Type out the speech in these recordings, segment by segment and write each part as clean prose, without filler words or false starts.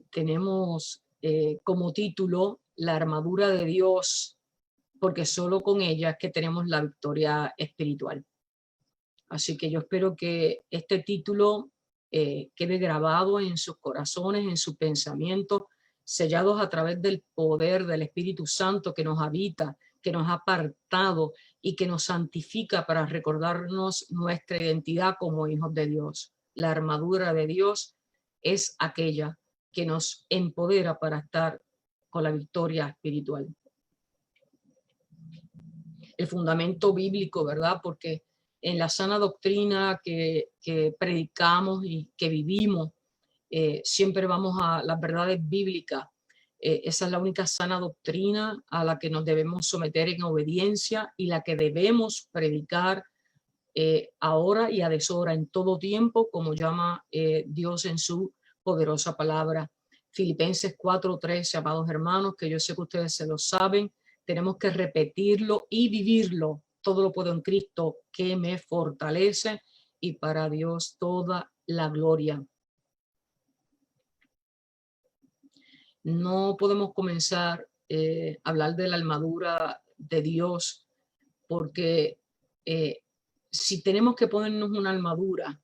Tenemos como título la armadura de Dios, porque solo con ella es que tenemos la victoria espiritual. Así que yo espero que este título quede grabado en sus corazones, en sus pensamientos, sellados a través del poder del Espíritu Santo que nos habita, que nos ha apartado y que nos santifica para recordarnos nuestra identidad como hijos de Dios. La armadura de Dios es aquella que nos empodera para estar con la victoria espiritual. El fundamento bíblico, ¿verdad? Porque en la sana doctrina que predicamos y que vivimos, siempre vamos a las verdades bíblicas. Esa es la única sana doctrina a la que nos debemos someter en obediencia y la que debemos predicar ahora y a deshora, en todo tiempo, como llama Dios en su poderosa palabra. Filipenses 4:13, amados hermanos, que yo sé que ustedes se lo saben, tenemos que repetirlo y vivirlo. Todo lo puedo en Cristo que me fortalece, y para Dios toda la gloria. No podemos comenzar a hablar de la armadura de Dios, porque si tenemos que ponernos una armadura,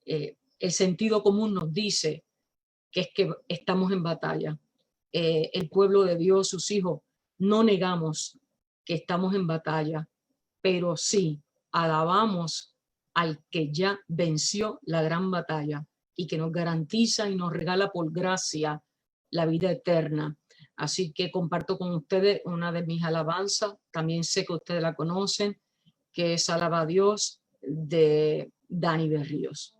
el sentido común nos dice que es que estamos en batalla. El pueblo de Dios, sus hijos, no negamos que estamos en batalla, pero sí alabamos al que ya venció la gran batalla y que nos garantiza y nos regala por gracia la vida eterna. Así que comparto con ustedes una de mis alabanzas, también sé que ustedes la conocen, que es Alaba a Dios, de Dani Berríos.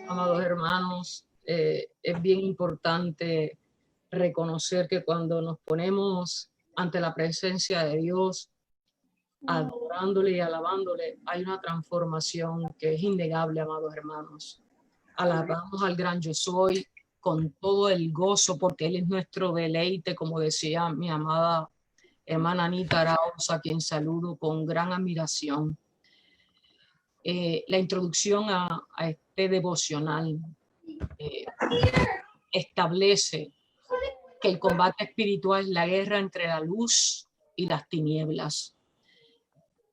Amados hermanos, es bien importante reconocer que cuando nos ponemos ante la presencia de Dios, adorándole y alabándole, hay una transformación que es innegable, amados hermanos. Alabamos al gran yo soy con todo el gozo, porque Él es nuestro deleite, como decía mi amada hermana Anita Arauz, a quien saludo con gran admiración. La introducción a este devocional establece que el combate espiritual es la guerra entre la luz y las tinieblas.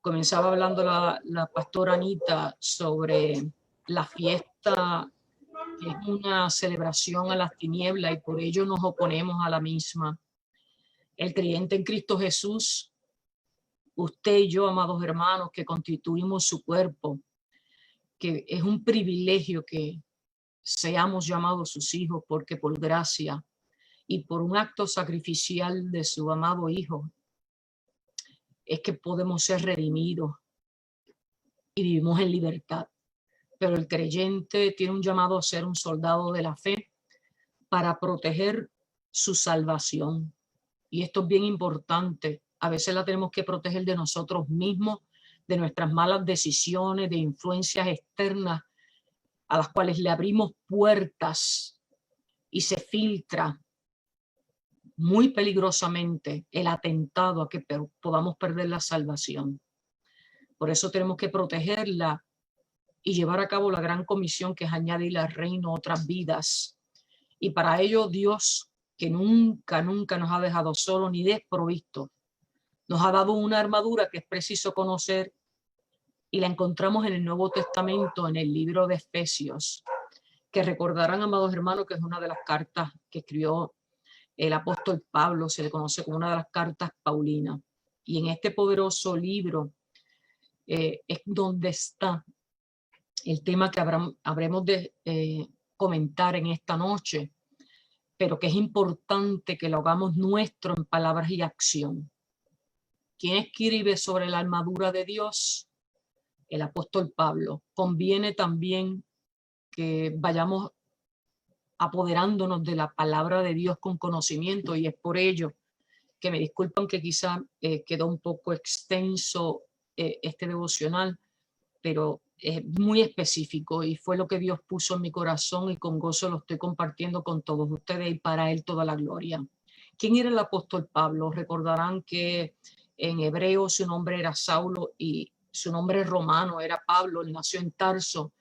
Comenzaba hablando la pastora Anita sobre la fiesta, que es una celebración a las tinieblas, y por ello nos oponemos a la misma. El creyente en Cristo Jesús, usted y yo, amados hermanos, que constituimos su cuerpo, que es un privilegio que seamos llamados sus hijos, porque por gracia y por un acto sacrificial de su amado Hijo es que podemos ser redimidos y vivimos en libertad. Pero el creyente tiene un llamado a ser un soldado de la fe para proteger su salvación. Y esto es bien importante. A veces la tenemos que proteger de nosotros mismos, de nuestras malas decisiones, de influencias externas a las cuales le abrimos puertas y se filtra muy peligrosamente el atentado a que podamos perder la salvación. Por eso tenemos que protegerla y llevar a cabo la gran comisión, que es añadir al reino otras vidas. Y para ello Dios, que nunca nos ha dejado solos ni desprovisto, nos ha dado una armadura que es preciso conocer, y la encontramos en el Nuevo Testamento, en el libro de Efesios, que recordarán, amados hermanos, que es una de las cartas que escribió el apóstol Pablo, se le conoce como una de las cartas paulinas. Y en este poderoso libro es donde está el tema que habremos de comentar en esta noche, pero que es importante que lo hagamos nuestro en palabras y acción. ¿Quién escribe sobre la armadura de Dios? El apóstol Pablo. Conviene también que vayamos apoderándonos de la palabra de Dios con conocimiento, y es por ello que me disculpan que quizá quedó un poco extenso este devocional, pero es muy específico y fue lo que Dios puso en mi corazón, y con gozo lo estoy compartiendo con todos ustedes, y para Él toda la gloria. ¿Quién era el apóstol Pablo? Recordarán que en hebreo su nombre era Saulo y su nombre romano era Pablo. Él nació en Tarso,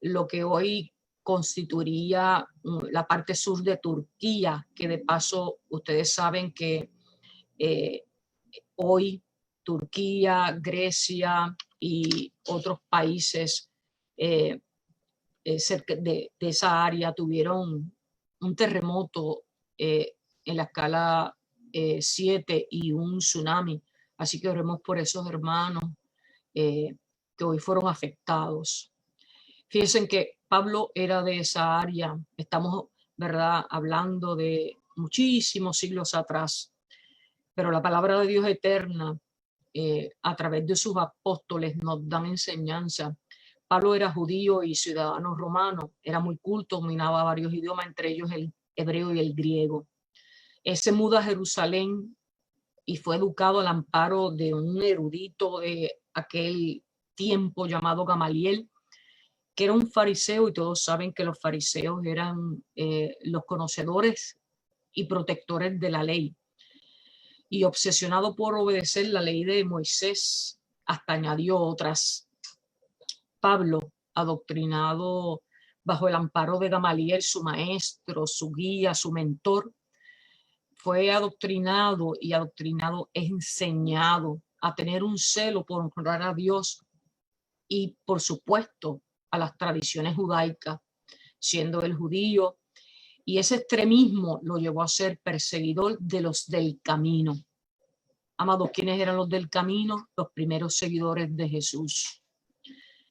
lo que hoy constituiría la parte sur de Turquía, que de paso ustedes saben que hoy Turquía, Grecia y otros países cerca de esa área tuvieron un terremoto en la escala 7 y un tsunami. Así que oremos por esos hermanos que hoy fueron afectados. Fíjense que Pablo era de esa área. Estamos, ¿verdad?, hablando de muchísimos siglos atrás. Pero la palabra de Dios eterna, a través de sus apóstoles, nos dan enseñanza. Pablo era judío y ciudadano romano, era muy culto, dominaba varios idiomas, entre ellos el hebreo y el griego. Él se muda a Jerusalén y fue educado al amparo de un erudito de aquel tiempo llamado Gamaliel, que era un fariseo, y todos saben que los fariseos eran los conocedores y protectores de la ley. Y obsesionado por obedecer la ley de Moisés, hasta añadió otras. Pablo, adoctrinado bajo el amparo de Gamaliel, su maestro, su guía, su mentor, fue adoctrinado enseñado a tener un celo por honrar a Dios y, por supuesto, a las tradiciones judaicas, siendo el judío, y ese extremismo lo llevó a ser perseguidor de los del camino. Amados, ¿quiénes eran los del camino? Los primeros seguidores de Jesús.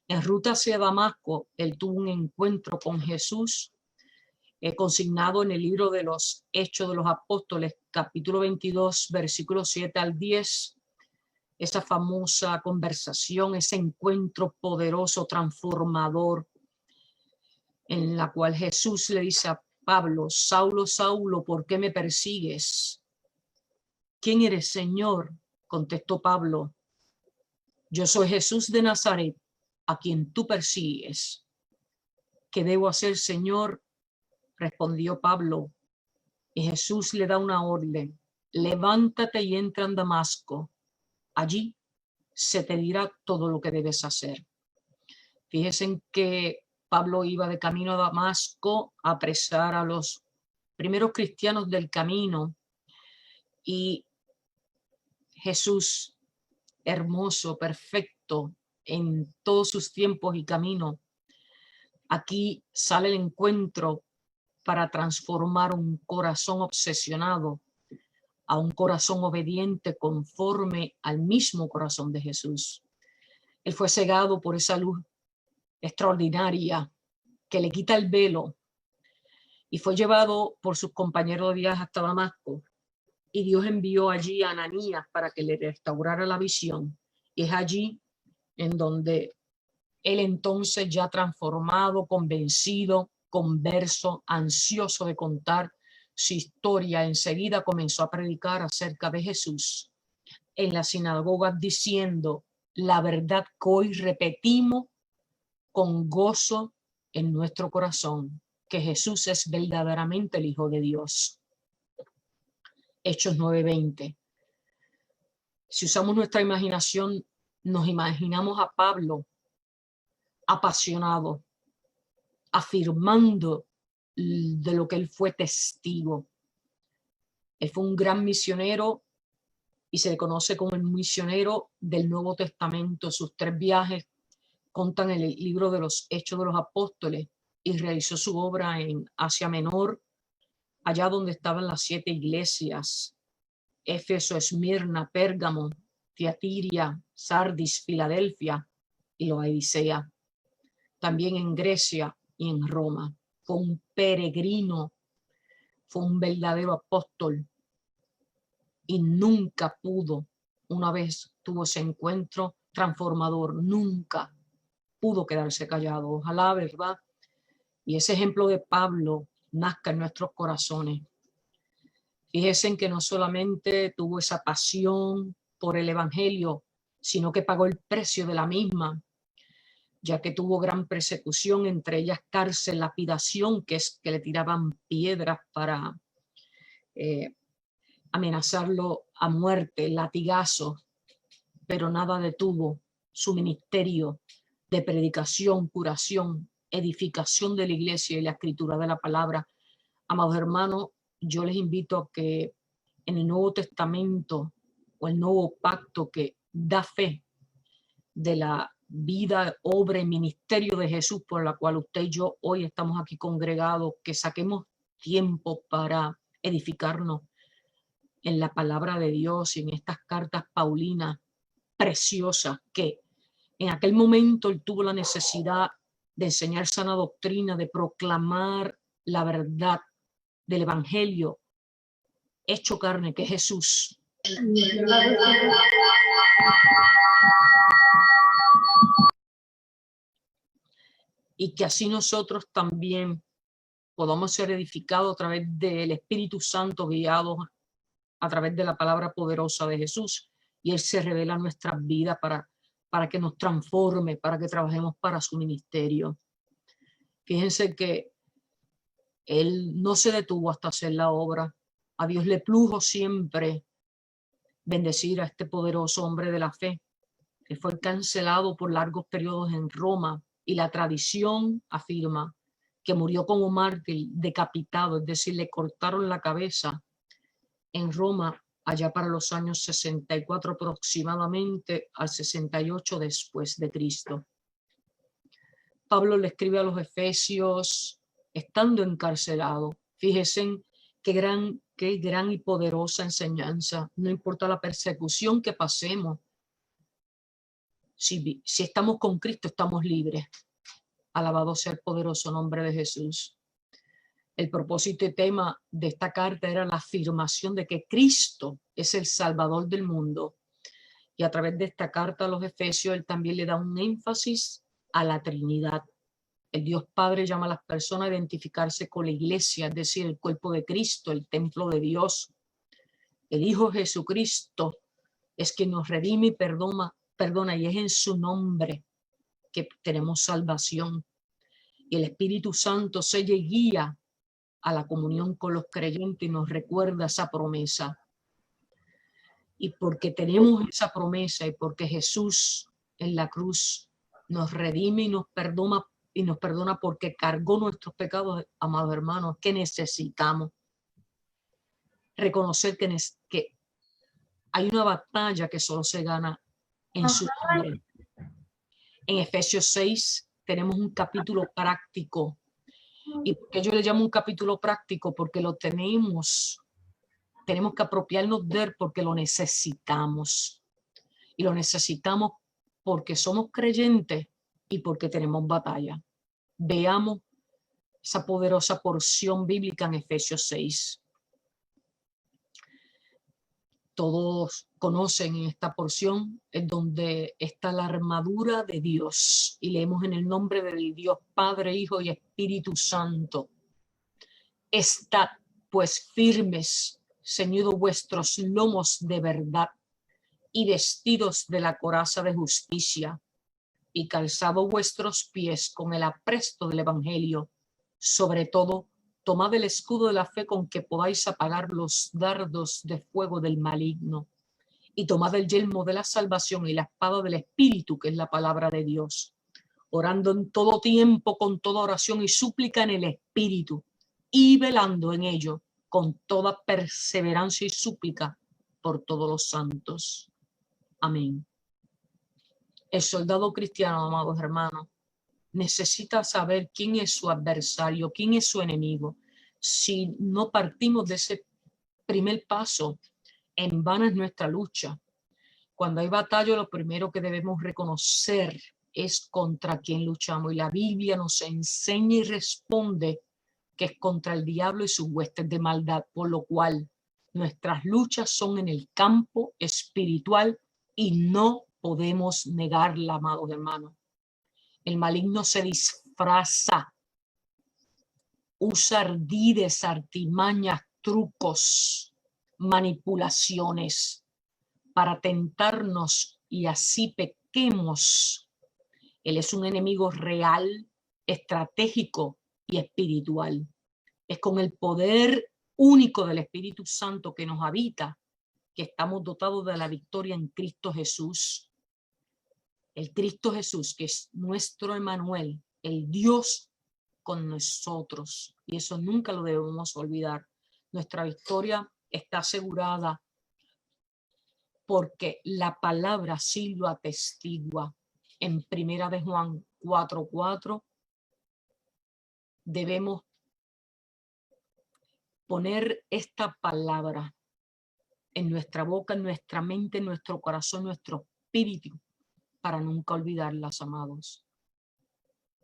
En ruta hacia Damasco, él tuvo un encuentro con Jesús, consignado en el libro de los Hechos de los Apóstoles, capítulo 22, versículos 7 al 10. Esa famosa conversación, ese encuentro poderoso, transformador, en la cual Jesús le dice a Pablo: Saulo, Saulo, ¿por qué me persigues? ¿Quién eres, Señor? Contestó Pablo: yo soy Jesús de Nazaret, a quien tú persigues. ¿Qué debo hacer, Señor? Respondió Pablo. Y Jesús le da una orden: levántate y entra en Damasco. Allí se te dirá todo lo que debes hacer. Fíjense que Pablo iba de camino a Damasco a apresar a los primeros cristianos del camino, y Jesús, hermoso, perfecto en todos sus tiempos y caminos, aquí sale el encuentro para transformar un corazón obsesionado a un corazón obediente conforme al mismo corazón de Jesús. Él fue cegado por esa luz extraordinaria que le quita el velo y fue llevado por sus compañeros de viaje hasta Damasco. Y Dios envió allí a Ananías para que le restaurara la visión. Y es allí en donde él, entonces ya transformado, convencido, converso, ansioso de contar su historia, enseguida comenzó a predicar acerca de Jesús en la sinagoga, diciendo la verdad que hoy repetimos con gozo en nuestro corazón, que Jesús es verdaderamente el Hijo de Dios. Hechos 9:20. Si usamos nuestra imaginación, nos imaginamos a Pablo apasionado, afirmando de lo que él fue testigo. Él fue un gran misionero y se le conoce como el misionero del Nuevo Testamento. Sus 3 viajes contan en el libro de los Hechos de los Apóstoles, y realizó su obra en Asia Menor, allá donde estaban las 7 iglesias: Éfeso, Esmirna, Pérgamo, Tiatira, Sardis, Filadelfia y Laodicea. También en Grecia y en Roma. Fue un peregrino, fue un verdadero apóstol, y nunca pudo, una vez tuvo ese encuentro transformador, nunca pudo quedarse callado. Ojalá, ¿verdad? Y ese ejemplo de Pablo nazca en nuestros corazones. Fíjense en que no solamente tuvo esa pasión por el evangelio, sino que pagó el precio de la misma, ya que tuvo gran persecución, entre ellas cárcel, lapidación, que es que le tiraban piedras para amenazarlo a muerte, latigazos, pero nada detuvo su ministerio de predicación, curación edificación de la iglesia y la escritura de la palabra. Amados hermanos, yo les invito a que en el Nuevo Testamento o el Nuevo Pacto que da fe de la vida, obra y ministerio de Jesús por la cual usted y yo hoy estamos aquí congregados, que saquemos tiempo para edificarnos en la palabra de Dios y en estas cartas paulinas preciosas, que en aquel momento él tuvo la necesidad de enseñar sana doctrina, de proclamar la verdad del evangelio hecho carne, que es Jesús. Y que así nosotros también podamos ser edificados a través del Espíritu Santo, guiados a través de la palabra poderosa de Jesús. Y Él se revela en nuestras vidas para que nos transforme, para que trabajemos para su ministerio. Fíjense que Él no se detuvo hasta hacer la obra. A Dios le plujo siempre bendecir a este poderoso hombre de la fe, que fue cancelado por largos periodos en Roma, y la tradición afirma que murió como mártir, decapitado, es decir, le cortaron la cabeza en Roma allá para los años 64 aproximadamente al 68 después de Cristo. Pablo le escribe a los Efesios estando encarcelado. Fíjense qué gran y poderosa enseñanza. No importa la persecución que pasemos, si estamos con Cristo, estamos libres. Alabado sea el poderoso nombre de Jesús. El propósito y tema de esta carta era la afirmación de que Cristo es el Salvador del mundo. Y a través de esta carta a los Efesios, él también le da un énfasis a la Trinidad. El Dios Padre llama a las personas a identificarse con la iglesia, es decir, el cuerpo de Cristo, el templo de Dios. El Hijo Jesucristo es quien nos redime y perdona, y es en su nombre que tenemos salvación. Y el Espíritu Santo sella y guía a la comunión con los creyentes y nos recuerda esa promesa. Y porque tenemos esa promesa y porque Jesús en la cruz nos redime y nos perdona porque cargó nuestros pecados, amados hermanos, que necesitamos reconocer que hay una batalla que solo se gana en su nombre. En Efesios 6 tenemos un capítulo práctico. ¿Y por qué yo le llamo un capítulo práctico? Porque lo tenemos que apropiarnos de él porque lo necesitamos. Y lo necesitamos porque somos creyentes y porque tenemos batalla. Veamos esa poderosa porción bíblica en Efesios 6. Todos conocen esta porción, en donde está la armadura de Dios. Y leemos en el nombre del Dios Padre, Hijo y Espíritu Santo. Estad pues firmes, ceñidos vuestros lomos de verdad y vestidos de la coraza de justicia, y calzados vuestros pies con el apresto del evangelio. Sobre todo, tomad el escudo de la fe con que podáis apagar los dardos de fuego del maligno, y tomad el yelmo de la salvación y la espada del Espíritu, que es la palabra de Dios, orando en todo tiempo con toda oración y súplica en el Espíritu, y velando en ello con toda perseverancia y súplica por todos los santos. Amén. El soldado cristiano, amados hermanos, necesita saber quién es su adversario, quién es su enemigo. Si no partimos de ese primer paso, en vano es nuestra lucha. Cuando hay batalla, lo primero que debemos reconocer es contra quién luchamos. Y la Biblia nos enseña y responde que es contra el diablo y sus huestes de maldad, por lo cual nuestras luchas son en el campo espiritual y no podemos negarla, amados hermanos. El maligno se disfraza, usa ardides, artimañas, trucos, manipulaciones para tentarnos y así pequemos. Él es un enemigo real, estratégico y espiritual. Es con el poder único del Espíritu Santo que nos habita que estamos dotados de la victoria en Cristo Jesús. El Cristo Jesús, que es nuestro Emmanuel, el Dios con nosotros. Y eso nunca lo debemos olvidar. Nuestra victoria está asegurada porque la palabra sí lo atestigua. En Primera de Juan 4:4 debemos poner esta palabra en nuestra boca, en nuestra mente, en nuestro corazón, nuestro espíritu, para nunca olvidarlas, amados.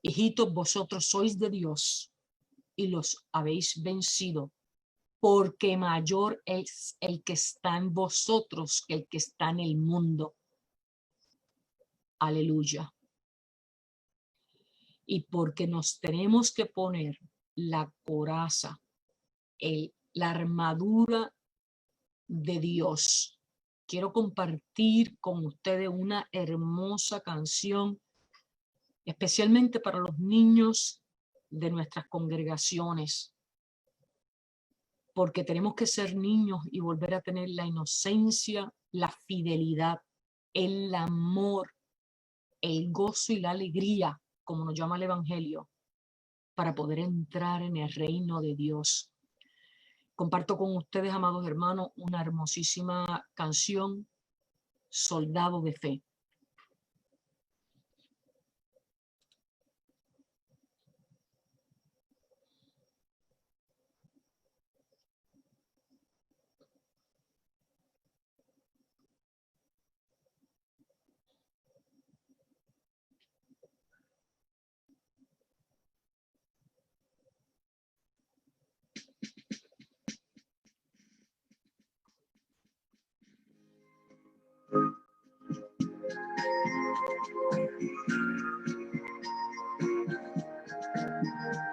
Hijitos, vosotros sois de Dios y los habéis vencido, porque mayor es el que está en vosotros que el que está en el mundo. Aleluya. Y porque nos tenemos que poner la coraza, la armadura de Dios. Quiero compartir con ustedes una hermosa canción, especialmente para los niños de nuestras congregaciones, porque tenemos que ser niños y volver a tener la inocencia, la fidelidad, el amor, el gozo y la alegría, como nos llama el Evangelio, para poder entrar en el reino de Dios. Comparto con ustedes, amados hermanos, una hermosísima canción, Soldado de Fe.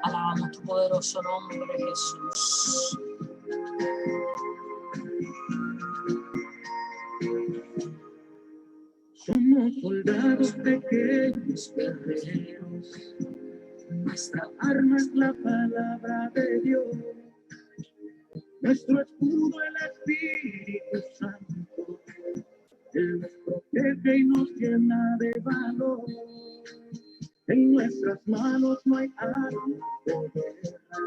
Alabamos tu poderoso nombre, Jesús. Somos soldados pequeños, guerreros. Nuestra arma es la palabra de Dios. Nuestro escudo, el Espíritu Santo. Él nos protege y nos llena de valor. En nuestras manos no hay armas de guerra,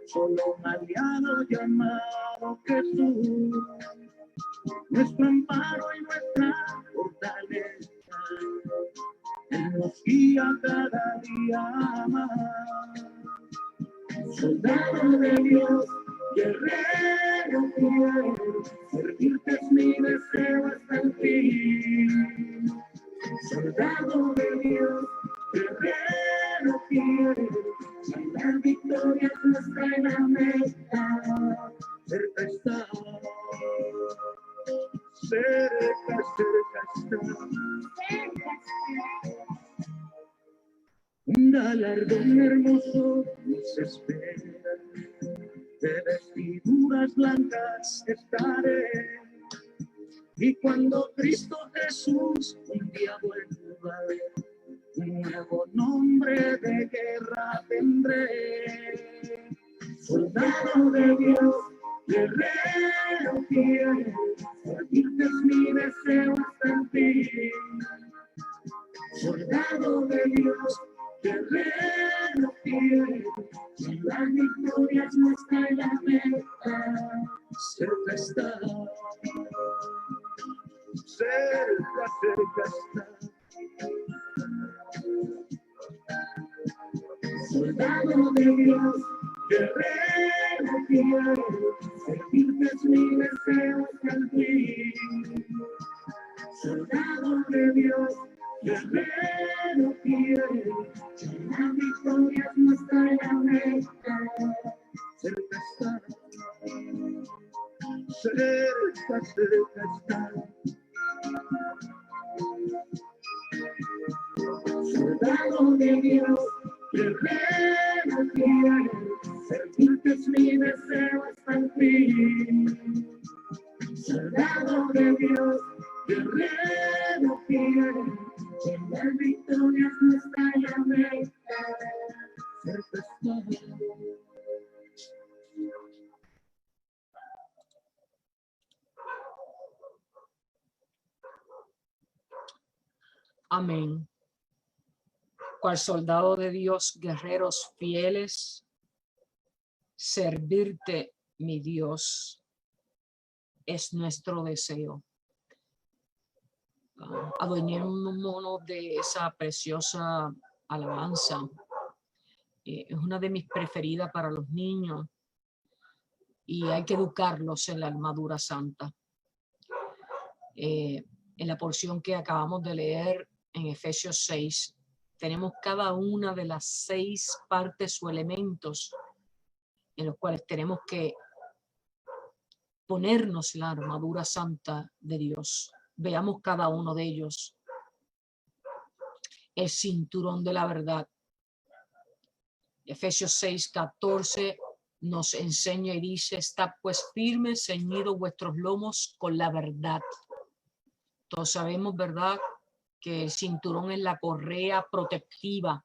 solo un aliado llamado Jesús. Nuestro amparo y nuestra fortaleza, Él nos guía cada día más. Soldado de Dios, guerrero fiel, servirte es mi deseo hasta el fin. Soldado de Dios, guerrero fiel, si la victoria no está en la meta, cerca está, cerca está. Un galardón hermoso nos espera, de vestiduras blancas estaré. Y cuando Cristo Jesús un día vuelva a ver, un nuevo nombre de guerra tendré. Soldado de Dios, guerrero fiel, servirte es mi deseo hasta el fin. Soldado de Dios, guerrero fiel, si la victoria es nuestra en la meta, cerca está, cerca, cerca está. Soldado de Dios, guerrero fiel, servirte es mi deseo hasta el fin. Soldado de Dios, guerrero fiel, si la victoria es nuestra en la meta, cerca está, cerca, cerca está. Soldado de Dios, guerrero fiel, servirte es mi deseo hasta el fin. Soldado de Dios, guerrero fiel, en la victoria es nuestra en la meta, cerca está. Amén. Cual soldado de Dios, guerreros fieles, servirte, mi Dios, es nuestro deseo. Adueñémonos de esa preciosa alabanza. Es una de mis preferidas para los niños y hay que educarlos en la armadura santa. En la porción que acabamos de leer en Efesios 6, tenemos cada una de las 6 partes o elementos en los cuales tenemos que ponernos la armadura santa de Dios. Veamos cada uno de ellos. El cinturón de la verdad. Efesios 6:14 nos enseña y dice: está pues firmes, ceñidos vuestros lomos con la verdad. Todos sabemos, ¿verdad?, que el cinturón es la correa protectiva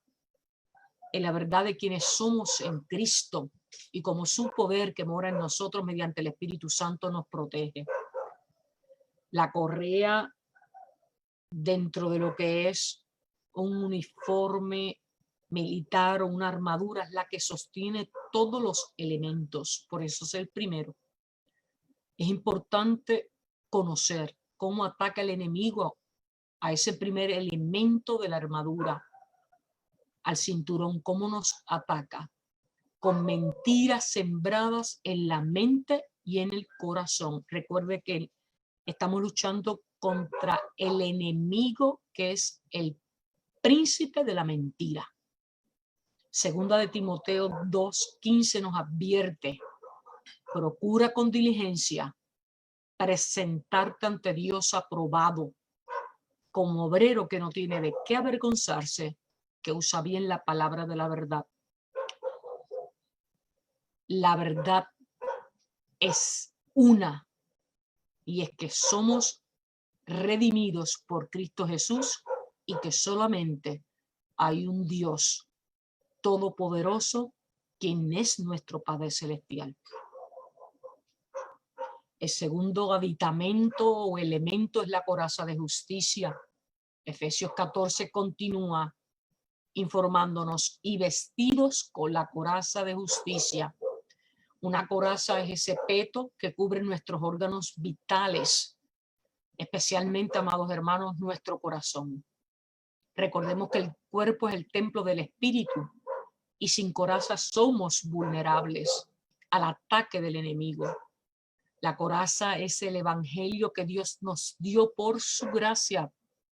en la verdad de quienes somos en Cristo y como su poder que mora en nosotros mediante el Espíritu Santo nos protege. La correa dentro de lo que es un uniforme militar o una armadura es la que sostiene todos los elementos, por eso es el primero. Es importante conocer cómo ataca el enemigo a ese primer elemento de la armadura, al cinturón, cómo nos ataca, con mentiras sembradas en la mente y en el corazón. Recuerde que estamos luchando contra el enemigo que es el príncipe de la mentira. Segunda de Timoteo 2:15 nos advierte: procura con diligencia presentarte ante Dios aprobado, como obrero que no tiene de qué avergonzarse, que usa bien la palabra de la verdad. La verdad es una, y es que somos redimidos por Cristo Jesús y que solamente hay un Dios todopoderoso, quien es nuestro Padre Celestial. El segundo aditamento o elemento es la coraza de justicia. Efesios 14 continúa informándonos: y vestidos con la coraza de justicia. Una coraza es ese peto que cubre nuestros órganos vitales, especialmente, amados hermanos, nuestro corazón. Recordemos que el cuerpo es el templo del Espíritu y sin coraza somos vulnerables al ataque del enemigo. La coraza es el evangelio que Dios nos dio por su gracia.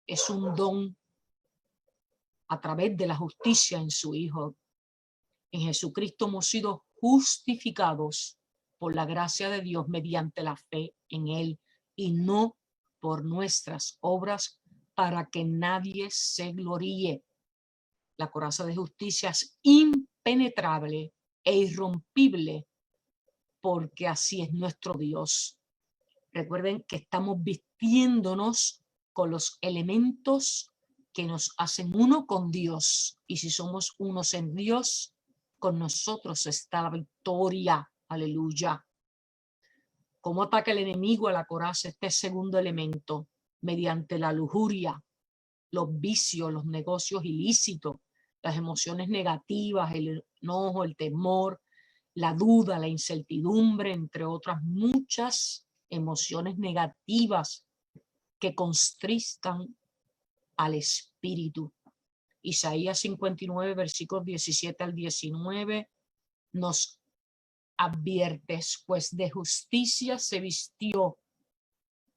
Es un don a través de la justicia en su Hijo. En Jesucristo hemos sido justificados por la gracia de Dios mediante la fe en Él y no por nuestras obras, para que nadie se gloríe. La coraza de justicia es impenetrable e irrompible, porque así es nuestro Dios. Recuerden que estamos vistiéndonos con los elementos que nos hacen uno con Dios. Y si somos unos en Dios, con nosotros está la victoria. Aleluya. ¿Cómo ataca el enemigo a la coraza? Este segundo elemento, mediante la lujuria, los vicios, los negocios ilícitos, las emociones negativas, el enojo, el temor, la duda, la incertidumbre, entre otras muchas emociones negativas que constristan al espíritu. Isaías 59, versículos 17 al 19, nos adviertes: pues de justicia se vistió,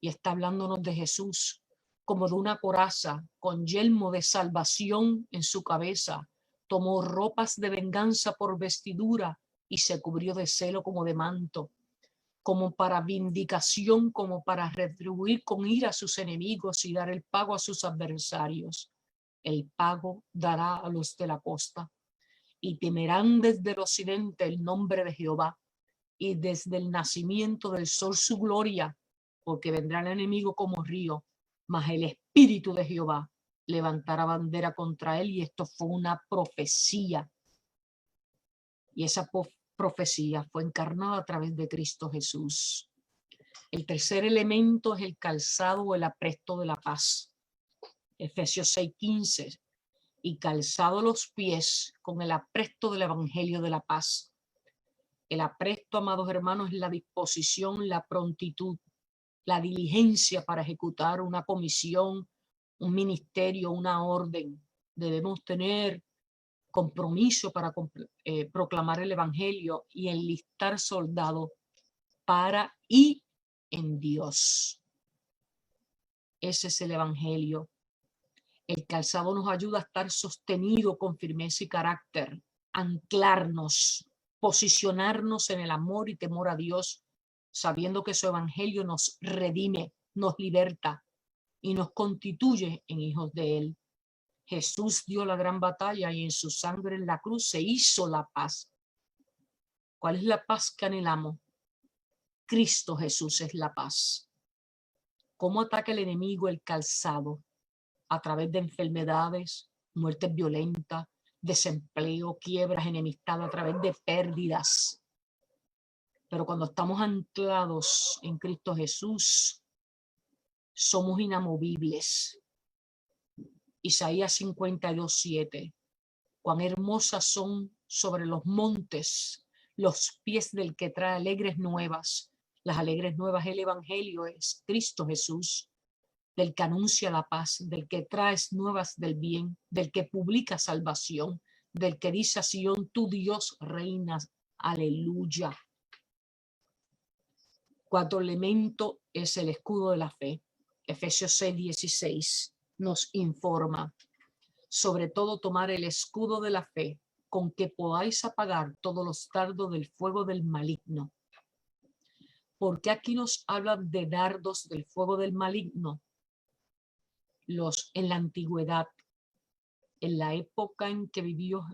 y está hablándonos de Jesús, como de una coraza, con yelmo de salvación en su cabeza, tomó ropas de venganza por vestidura y se cubrió de celo como de manto, como para vindicación, como para retribuir con ira a sus enemigos y dar el pago a sus adversarios. El pago dará a los de la costa, y temerán desde el occidente el nombre de Jehová, y desde el nacimiento del sol su gloria, porque vendrá el enemigo como río, mas el Espíritu de Jehová levantará bandera contra él. Y esto fue una profecía, y esa profecía fue encarnada a través de Cristo Jesús. El tercer elemento es el calzado o el apresto de la paz. Efesios 6:15 y calzado los pies con el apresto del evangelio de la paz. El apresto, amados hermanos, es la disposición, la prontitud, la diligencia para ejecutar una comisión, un ministerio, una orden. Debemos tener compromiso para proclamar el evangelio y enlistar soldados para y en Dios. Ese es el evangelio. El calzado nos ayuda a estar sostenido con firmeza y carácter, anclarnos, posicionarnos en el amor y temor a Dios, sabiendo que su evangelio nos redime, nos liberta y nos constituye en hijos de Él. Jesús dio la gran batalla y en su sangre en la cruz se hizo la paz. ¿Cuál es la paz que anhelamos? Cristo Jesús es la paz. ¿Cómo ataca el enemigo el calzado? A través de enfermedades, muertes violentas, desempleo, quiebras, enemistad, a través de pérdidas. Pero cuando estamos anclados en Cristo Jesús, somos inamovibles. Isaías 52:7. Cuán hermosas son sobre los montes los pies del que trae alegres nuevas. Las alegres nuevas, el evangelio es Cristo Jesús, del que anuncia la paz, del que trae nuevas del bien, del que publica salvación, del que dice a Sión, tu Dios reinas. Aleluya. Cuarto elemento es el escudo de la fe. Efesios 6:16 nos informa. Sobre todo tomar el escudo de la fe, con que podáis apagar todos los dardos del fuego del maligno. ¿Por qué aquí nos hablan de dardos del fuego del maligno? En la antigüedad, en la época en que vivió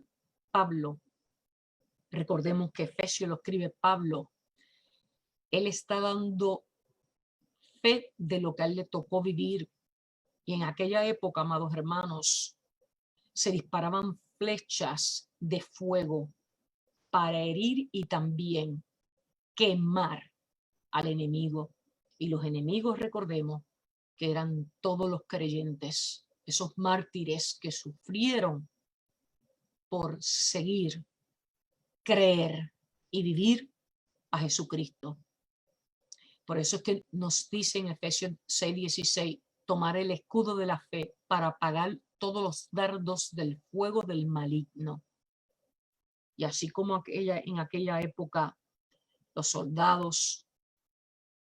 Pablo, recordemos que Efesios lo escribe Pablo, él está dando fe de lo que a él le tocó vivir. Y en aquella época, amados hermanos, se disparaban flechas de fuego para herir y también quemar al enemigo. Y los enemigos, recordemos, que eran todos los creyentes, esos mártires que sufrieron por seguir, creer y vivir a Jesucristo. Por eso es que nos dice en Efesios 6:16, tomar el escudo de la fe para apagar todos los dardos del fuego del maligno. Y así como en aquella época los soldados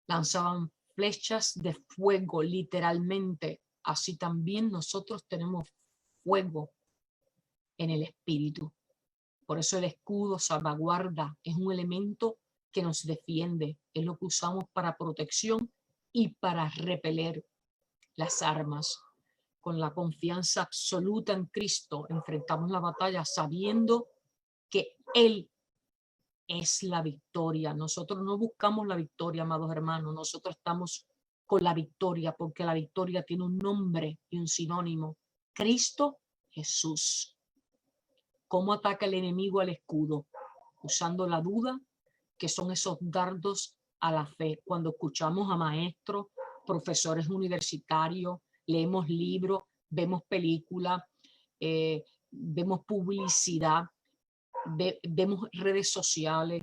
lanzaban flechas de fuego literalmente, así también nosotros tenemos fuego en el espíritu. Por eso el escudo salvaguarda, es un elemento que nos defiende, es lo que usamos para protección y para repeler las armas. Con la confianza absoluta en Cristo enfrentamos la batalla sabiendo que Él es la victoria. Nosotros no buscamos la victoria, amados hermanos, nosotros estamos con la victoria porque la victoria tiene un nombre y un sinónimo: Cristo Jesús. ¿Cómo ataca el enemigo al escudo? Usando la duda, que son esos dardos a la fe. Cuando escuchamos a maestros, profesores universitarios, leemos libros, vemos películas, vemos publicidad, vemos redes sociales,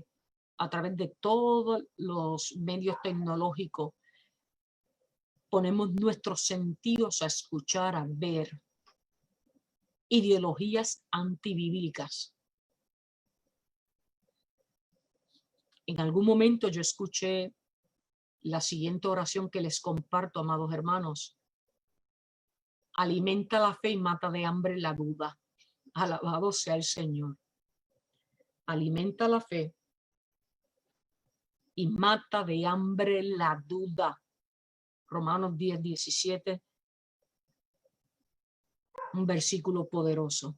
a través de todos los medios tecnológicos, ponemos nuestros sentidos a escuchar, a ver ideologías antibíblicas. En algún momento yo escuché la siguiente oración que les comparto, amados hermanos: alimenta la fe y mata de hambre la duda. Alabado sea el Señor. Alimenta la fe y mata de hambre la duda. Romanos 10:17, un versículo poderoso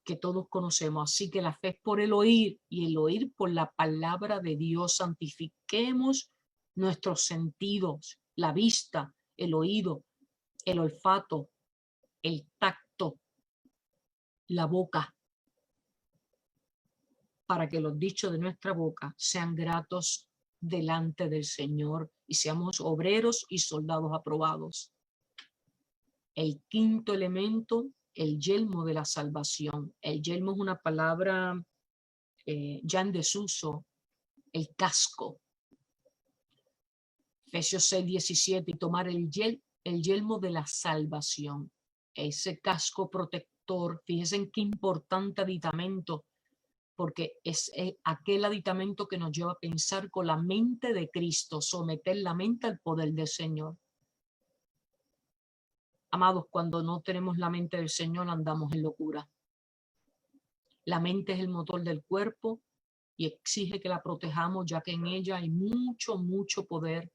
que todos conocemos. Así que la fe es por el oír y el oír por la palabra de Dios. Santifiquemos nuestros sentidos, la vista, el oído, el olfato, el tacto, la boca, para que los dichos de nuestra boca sean gratos delante del Señor y seamos obreros y soldados aprobados. El quinto elemento el yelmo de la salvación. El yelmo es una palabra ya en desuso, el casco. Efesios 6:17, y tomar el yelmo de la salvación. Ese casco protector, fíjense qué importante aditamento, porque es aquel aditamento que nos lleva a pensar con la mente de Cristo, someter la mente al poder del Señor. Amados, cuando no tenemos la mente del Señor, andamos en locura. La mente es el motor del cuerpo y exige que la protejamos, ya que en ella hay mucho poder,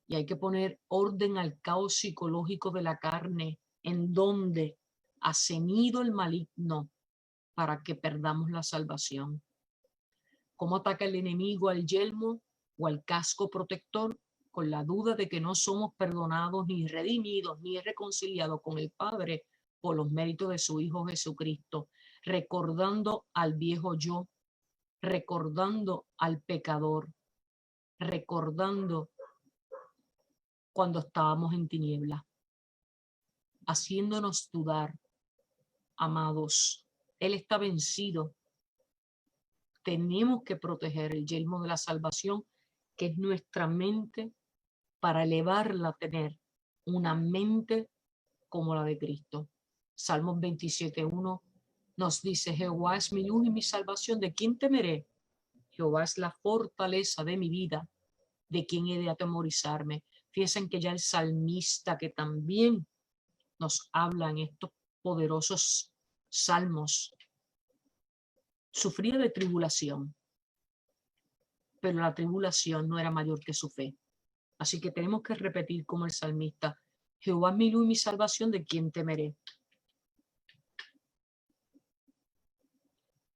y hay que poner orden al caos psicológico de la carne, en donde ha cenido el maligno para que perdamos la salvación. ¿Cómo ataca el enemigo al yelmo o al casco protector? Con la duda de que no somos perdonados, ni redimidos, ni reconciliados con el Padre por los méritos de su Hijo Jesucristo, recordando al viejo yo, recordando al pecador, recordando cuando estábamos en tinieblas, haciéndonos dudar. Amados, Él está vencido. Tenemos que proteger el yelmo de la salvación, que es nuestra mente, para elevarla a tener una mente como la de Cristo. Salmos 27:1 nos dice: Jehová es mi luz y mi salvación, ¿de quién temeré? Jehová es la fortaleza de mi vida, ¿de quién he de atemorizarme? Fíjense que ya el salmista, que también nos habla en estos poderosos salmos, sufría de tribulación, pero la tribulación no era mayor que su fe. Así que tenemos que repetir como el salmista: Jehová es mi luz y mi salvación, ¿de quién temeré?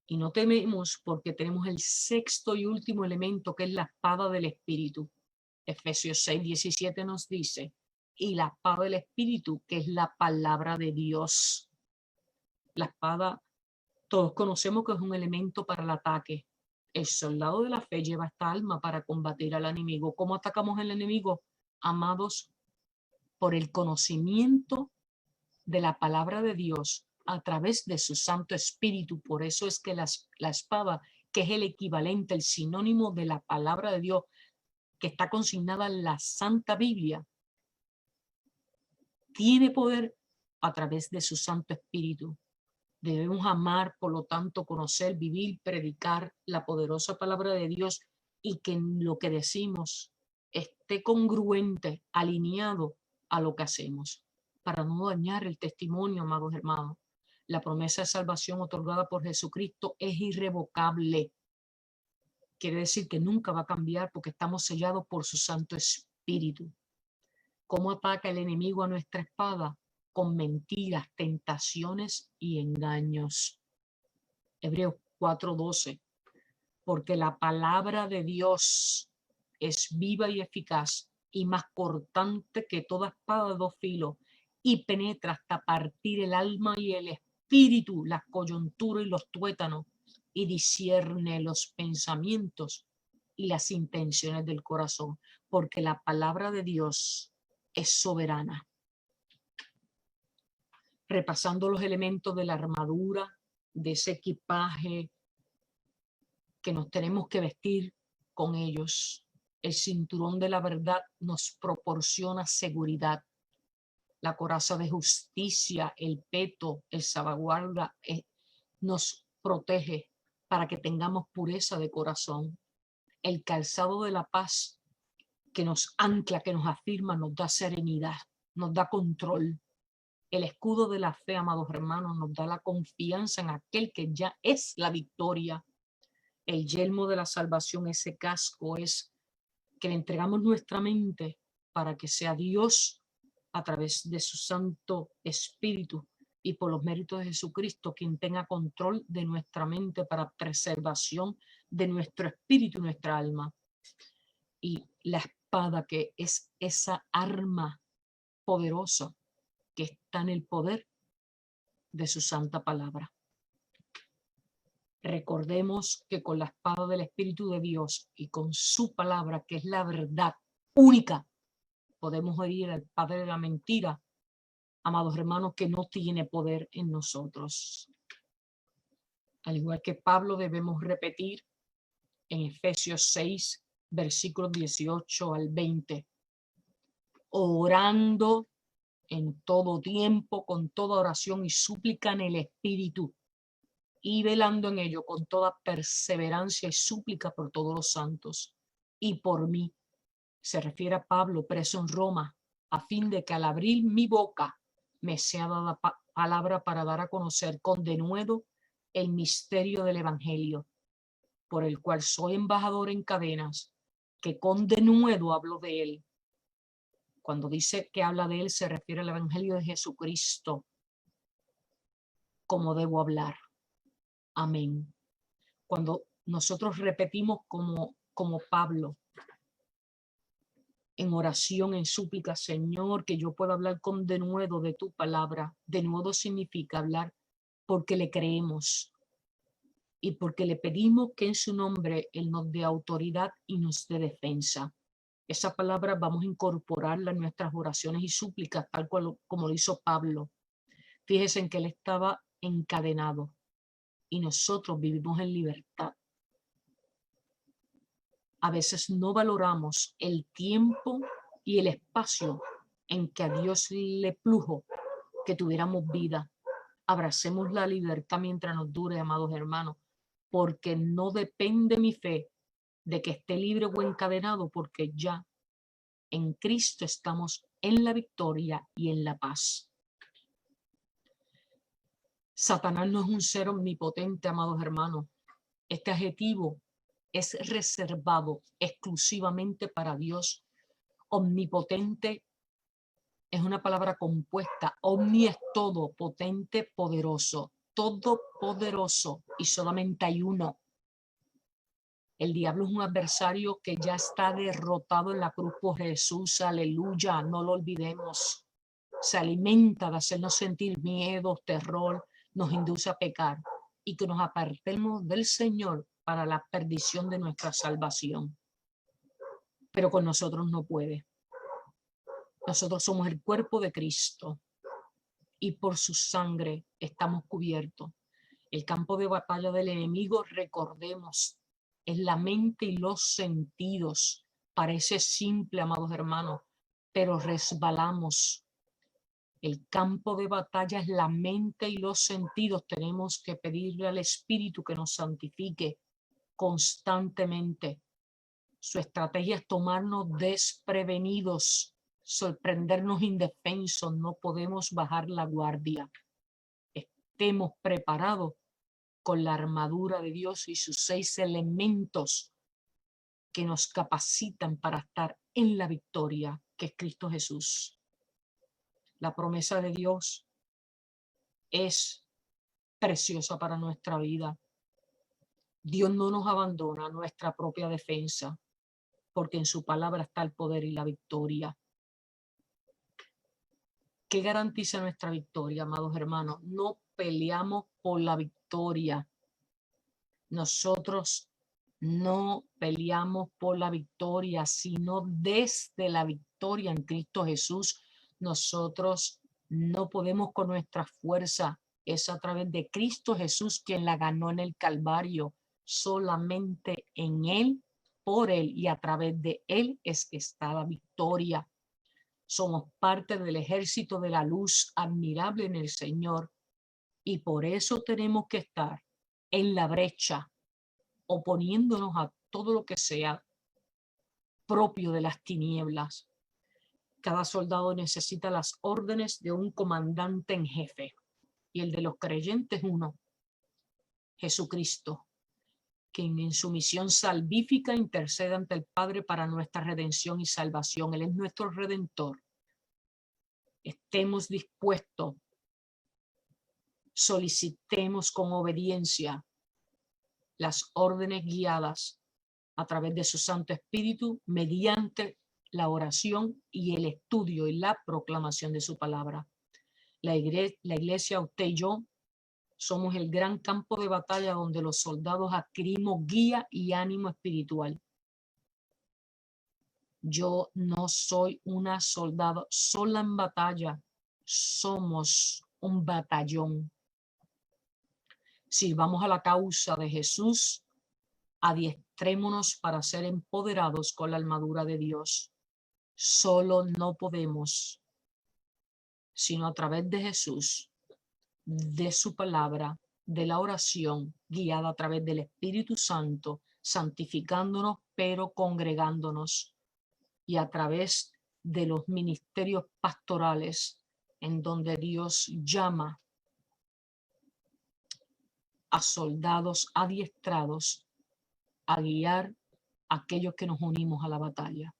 Y no tememos porque tenemos el sexto y último elemento, que es la espada del Espíritu. Efesios 6:17 nos dice: y la espada del Espíritu, que es la palabra de Dios. La espada, todos conocemos que es un elemento para el ataque. El soldado de la fe lleva esta arma para combatir al enemigo. ¿Cómo atacamos al enemigo? Amados, por el conocimiento de la palabra de Dios a través de su Santo Espíritu. Por eso es que la espada, que es el equivalente, el sinónimo de la palabra de Dios, que está consignada en la Santa Biblia, tiene poder a través de su Santo Espíritu. Debemos amar, por lo tanto, conocer, vivir, predicar la poderosa palabra de Dios, y que lo que decimos esté congruente, alineado a lo que hacemos, para no dañar el testimonio, amados hermanos. La promesa de salvación otorgada por Jesucristo es irrevocable. Quiere decir que nunca va a cambiar, porque estamos sellados por su Santo Espíritu. ¿Cómo ataca el enemigo a nuestra espada? Con mentiras, tentaciones y engaños. Hebreos 4:12. Porque la palabra de Dios es viva y eficaz, y más cortante que toda espada de dos filos, y penetra hasta partir el alma y el espíritu, las coyunturas y los tuétanos, y discierne los pensamientos y las intenciones del corazón. Porque la palabra de Dios es soberana. Repasando los elementos de la armadura, de ese equipaje que nos tenemos que vestir con ellos. El cinturón de la verdad nos proporciona seguridad. La coraza de justicia, el peto, el salvaguarda, nos protege para que tengamos pureza de corazón. El calzado de la paz, que nos ancla, que nos afirma, nos da serenidad, nos da control. El escudo de la fe, amados hermanos, nos da la confianza en aquel que ya es la victoria. El yelmo de la salvación, ese casco, es que le entregamos nuestra mente para que sea Dios, a través de su Santo Espíritu y por los méritos de Jesucristo, quien tenga control de nuestra mente para preservación de nuestro espíritu y nuestra alma. Y la espada, que es esa arma poderosa que está en el poder de su santa palabra. Recordemos que con la espada del Espíritu de Dios y con su palabra, que es la verdad única, podemos herir al padre de la mentira, amados hermanos, que no tiene poder en nosotros. Al igual que Pablo, debemos repetir en Efesios 6, versículos 18 al 20, orando en todo tiempo, con toda oración y súplica en el Espíritu, y velando en ello con toda perseverancia y súplica por todos los santos y por mí. Se refiere a Pablo, preso en Roma, a fin de que al abrir mi boca me sea dada palabra para dar a conocer con denuedo el misterio del Evangelio, por el cual soy embajador en cadenas, que con denuedo hablo de él. Cuando dice que habla de él, se refiere al Evangelio de Jesucristo, como debo hablar. Amén. Cuando nosotros repetimos como Pablo, en oración, en súplica, Señor, que yo pueda hablar con denuedo de tu palabra. Denuedo significa hablar porque le creemos y porque le pedimos que en su nombre Él nos dé autoridad y nos dé defensa. Esa palabra vamos a incorporarla en nuestras oraciones y súplicas, tal cual como lo hizo Pablo. Fíjense en que él estaba encadenado y nosotros vivimos en libertad. A veces no valoramos el tiempo y el espacio en que a Dios le plujo que tuviéramos vida. Abracemos la libertad mientras nos dure, amados hermanos, porque no depende mi fe de que esté libre o encadenado, porque ya en Cristo estamos en la victoria y en la paz. Satanás no es un ser omnipotente, amados hermanos. Este adjetivo es reservado exclusivamente para Dios. Omnipotente es una palabra compuesta. Omni es todo, potente, poderoso, todopoderoso, y solamente hay uno. El diablo es un adversario que ya está derrotado en la cruz por Jesús. Aleluya, no lo olvidemos. Se alimenta de hacernos sentir miedo, terror, nos induce a pecar y que nos apartemos del Señor para la perdición de nuestra salvación. Pero con nosotros no puede. Nosotros somos el cuerpo de Cristo y por su sangre estamos cubiertos. El campo de batalla del enemigo, recordemos, es la mente y los sentidos. Parece simple, amados hermanos, pero resbalamos. El campo de batalla es la mente y los sentidos. Tenemos que pedirle al Espíritu que nos santifique constantemente. Su estrategia es tomarnos desprevenidos, sorprendernos indefensos. No podemos bajar la guardia. Estemos preparados con la armadura de Dios y sus 6 elementos que nos capacitan para estar en la victoria, que es Cristo Jesús. La promesa de Dios es preciosa para nuestra vida. Dios no nos abandona a nuestra propia defensa, porque en su palabra está el poder y la victoria. ¿Qué garantiza nuestra victoria, amados hermanos? No peleamos por la victoria. Nosotros no peleamos por la victoria, sino desde la victoria en Cristo Jesús. Nosotros no podemos con nuestra fuerza. Es a través de Cristo Jesús quien la ganó en el Calvario. Solamente en Él, por Él y a través de Él es que está la victoria. Somos parte del ejército de la luz admirable en el Señor y por eso tenemos que estar en la brecha, oponiéndonos a todo lo que sea propio de las tinieblas. Cada soldado necesita las órdenes de un comandante en jefe y el de los creyentes uno, Jesucristo, quien en su misión salvífica intercede ante el Padre para nuestra redención y salvación. Él es nuestro Redentor. Estemos dispuestos, solicitemos con obediencia las órdenes guiadas a través de su Santo Espíritu mediante la oración y el estudio y la proclamación de su palabra. La iglesia, usted y yo, somos el gran campo de batalla donde los soldados adquirimos guía y ánimo espiritual. Yo no soy una soldado sola en batalla. somos un batallón. Sirvamos a la causa de Jesús, adiestrémonos para ser empoderados con la armadura de Dios. Solo no podemos, sino a través de Jesús, de su palabra, de la oración, guiada a través del Espíritu Santo, santificándonos, pero congregándonos, y a través de los ministerios pastorales, en donde Dios llama a soldados adiestrados a guiar a aquellos que nos unimos a la batalla.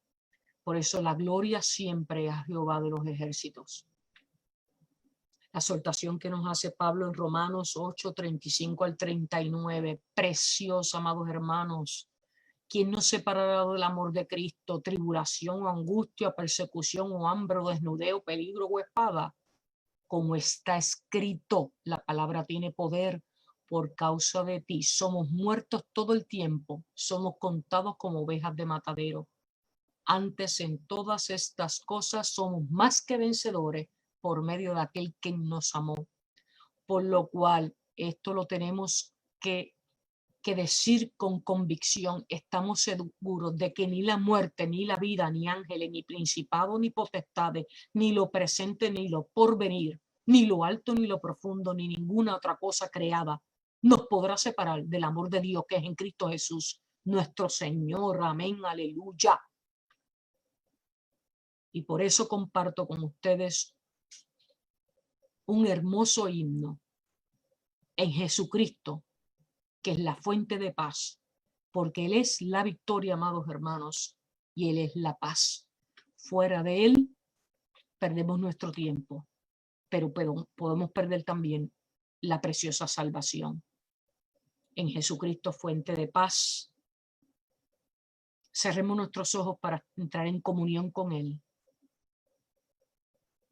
Por eso la gloria siempre a Jehová de los ejércitos. La exhortación que nos hace Pablo en Romanos 8, 35 al 39, preciosa, amados hermanos. ¿Quién nos separará del amor de Cristo? Tribulación o angustia, persecución o hambre o desnudeo, peligro o espada. Como está escrito, la palabra tiene poder. Por causa de ti somos muertos todo el tiempo, somos contados como ovejas de matadero. Antes en todas estas cosas somos más que vencedores por medio de aquel que nos amó. Por lo cual, esto lo tenemos que decir con convicción. Estamos seguros de que ni la muerte, ni la vida, ni ángeles, ni principados, ni potestades, ni lo presente, ni lo porvenir, ni lo alto, ni lo profundo, ni ninguna otra cosa creada nos podrá separar del amor de Dios que es en Cristo Jesús, nuestro Señor. Amén, aleluya. Y por eso comparto con ustedes un hermoso himno en Jesucristo, que es la fuente de paz, porque Él es la victoria, amados hermanos, y Él es la paz. Fuera de Él perdemos nuestro tiempo, pero podemos perder también la preciosa salvación. En Jesucristo, fuente de paz. Cerremos nuestros ojos para entrar en comunión con Él,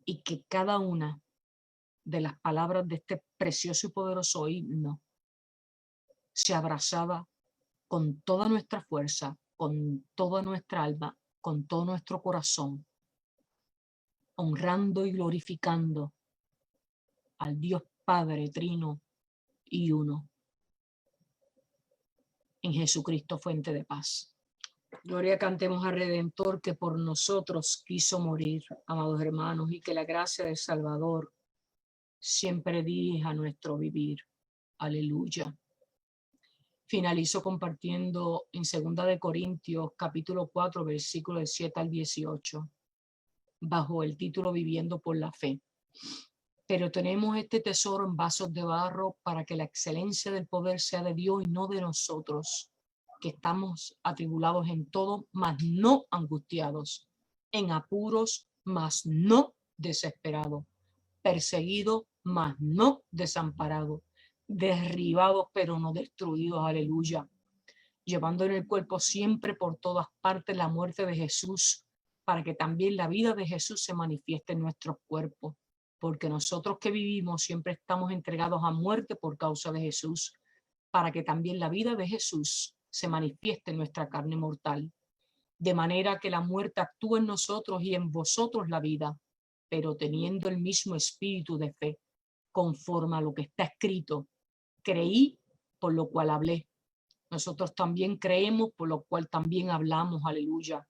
y que cada una de las palabras de este precioso y poderoso himno se abrazaba con toda nuestra fuerza, con toda nuestra alma, con todo nuestro corazón, honrando y glorificando al Dios Padre Trino y Uno, en Jesucristo, fuente de paz. Gloria cantemos al Redentor que por nosotros quiso morir, amados hermanos, y que la gracia del Salvador siempre dirija nuestro vivir. Aleluya. Finalizo compartiendo en 2 Corintios capítulo 4, versículos del 7 al 18, bajo el título Viviendo por la Fe. Pero tenemos este tesoro en vasos de barro para que la excelencia del poder sea de Dios y no de nosotros, que estamos atribulados en todo, mas no angustiados, en apuros, mas no desesperados, perseguidos, mas no desamparados, derribados pero no destruidos. Aleluya. Llevando en el cuerpo siempre por todas partes la muerte de Jesús, para que también la vida de Jesús se manifieste en nuestros cuerpos. Porque nosotros que vivimos siempre estamos entregados a muerte por causa de Jesús, para que también la vida de Jesús se manifieste en nuestra carne mortal. De manera que la muerte actúa en nosotros y en vosotros la vida, pero teniendo el mismo espíritu de fe, conforme a lo que está escrito. Creí, por lo cual hablé. Nosotros también creemos, por lo cual también hablamos. Aleluya.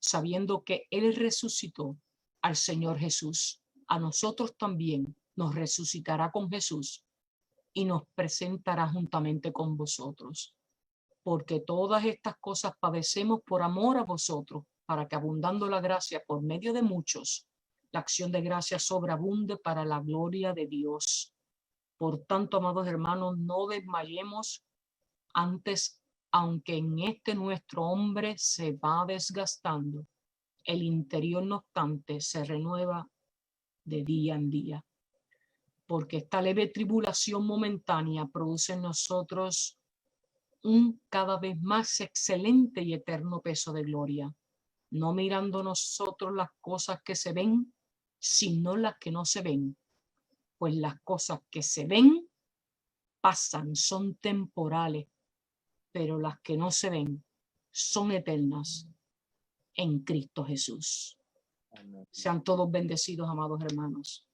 Sabiendo que Él resucitó al Señor Jesús, a nosotros también nos resucitará con Jesús y nos presentará juntamente con vosotros. Porque todas estas cosas padecemos por amor a vosotros, para que abundando la gracia por medio de muchos, la acción de gracia sobreabunde para la gloria de Dios. Por tanto, amados hermanos, no desmayemos. Antes, aunque en este nuestro hombre se va desgastando, el interior no obstante se renueva de día en día. Porque esta leve tribulación momentánea produce en nosotros un cada vez más excelente y eterno peso de gloria, no mirando nosotros las cosas que se ven, sino las que no se ven. Pues las cosas que se ven pasan, son temporales, pero las que no se ven son eternas en Cristo Jesús. Sean todos bendecidos, amados hermanos.